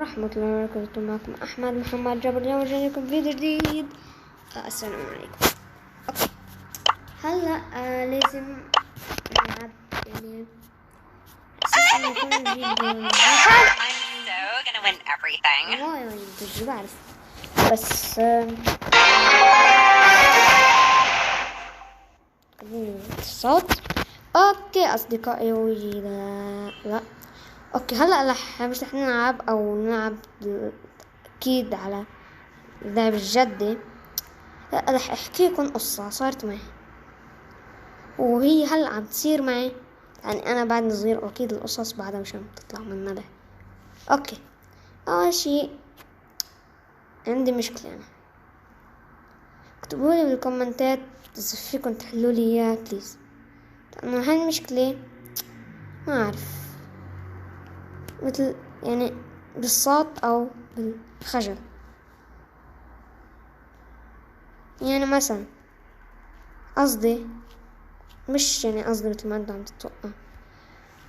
ورحمة الله وبركاته. معكم أحمد محمد جابر. اليوم جاي لكم فيديو جديد. السلام عليكم. أوكي. هلا لازم نلعب يعني I'm so gonna win everything. تجربة أعرف بس الصوت. أوكي أصدقائي لا أوكي. هلا مش رح نلعب أو نلعب أكيد على لعب الجدة. لا رح أحكي لكم قصة صارت معي وهي هلا عم تصير معي. يعني أنا بعد صغير أكيد القصص بعدها مش عم تطلع من ندى. أوكي. أول شي عندي مشكلة أنا. اكتبولي بالكومنتات إذا فيكم تحلولي إياها بليز، لأنه هاي المشكلة ما أعرف مثل يعني بالصوت أو بالخجل. يعني مثلا قصدي مش يعني قصدي مثل ما انتم عم تتوقع،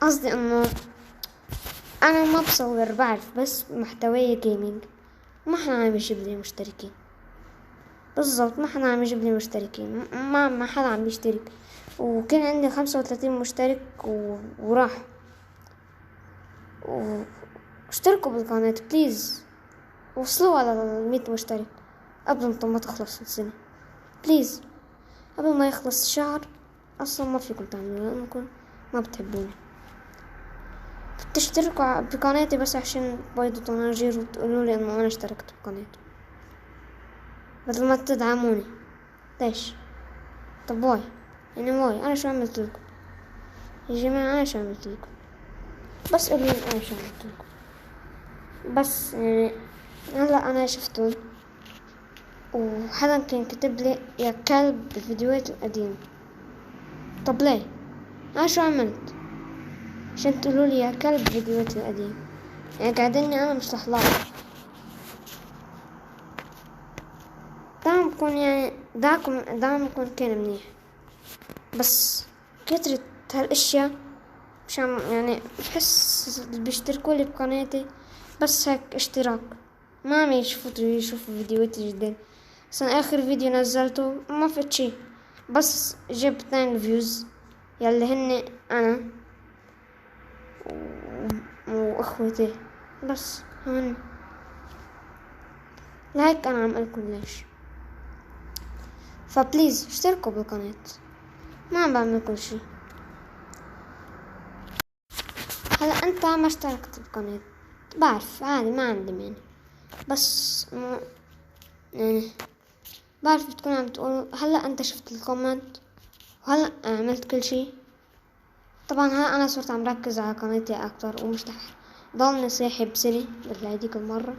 قصدي انه انا ما بصور بعرف بس محتوى جيمنج ما حدا عم يجيب لي مشتركين. بالضبط ما حدا عم يجيب لي مشتركين، ما حدا عم يشترك. وكان عندي 35 مشترك وراح. واشتركوا بالقناة بليز، وصلوا على 100 مشترك قبل ما تخلص السنة بليز. قبل ما يخلص الشهر اصلا ما فيكم تعملوا لانكم ما بتحبوني. تشتركوا بقناتي بس عشان بيضوا طناجير وتقولوا لي انه انا اشتركت بقناتي بدل ما تدعموني. ليش؟ طب واي يعني واي انا شو عملت لكم يا جماعة؟ انا شو عملت لكم؟ بس قولوا لي انا شو عملت لكم. بس يعني هلا انا شفتهم وحدا كان كتب لي يا كلب بالفيديوهات القديمة. طب ليه؟ انا شو عملت عشان تقولوا لي يا كلب فيديوهاتي القديمة؟ يعني قاعديني انا مش لحلاحظ. دعمكم كان منيح، بس كترة هالاشياء مش عم يعني بحس اللي بيشتركوا لي بقناتي بس هيك اشتراك ما عم يشوفوا فيديوهاتي جديد. اصلا اخر فيديو نزلته ما فت شي، بس جبت 2 فيوز يلي هن انا واخوتي بس هن. لهيك انا عم قلكم ليش. فبليز اشتركوا بالقناة، ما عم بعمل كل شي. هلا انت ما اشتركت بالقناة بعرف عادي ما عندي مانع، بس يعني بعرف بتكون عم تقول هلا انت شفت الكومنت وهلا عملت كل شي. طبعا هلا انا صرت عم ركز على قناتي اكتر ومش رح ضلني صاحي بسنة مثل هديك المرة.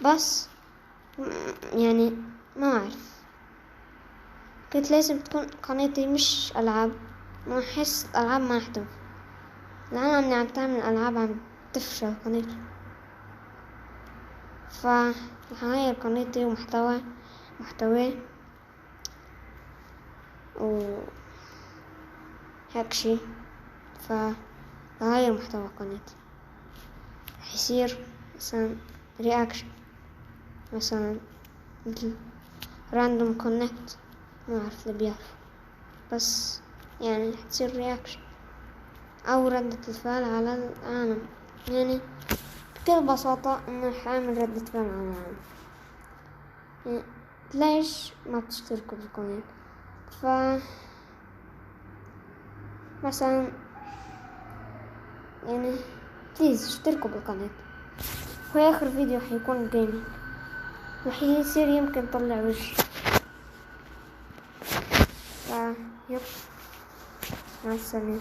بس يعني ما اعرف كنت لازم تكون قناتي مش العاب. ما احس الالعاب ما رح تنفع لأن عم تعمل الالعاب عم تفشل قناتي. فهغير قناتي محتوى وهيك شي. فهغير محتوى قناتي رح يصير مثلا رياكشن، مثلا مثل راندوم كونكت ما اعرف اللي بيعرف، بس يعني رح تصير رياكشن او ردة الفعل على العالم. يعني بكل بساطة انه رح اعمل ردة فعل على العالم. يعني ليش ما بتشتركوا بالقناة؟ مثلا يعني بليز اشتركوا بالقناة. وهي اخر فيديو حيكون جيمنج رح يصير يمكن طلع وجه. يب مع السلامة.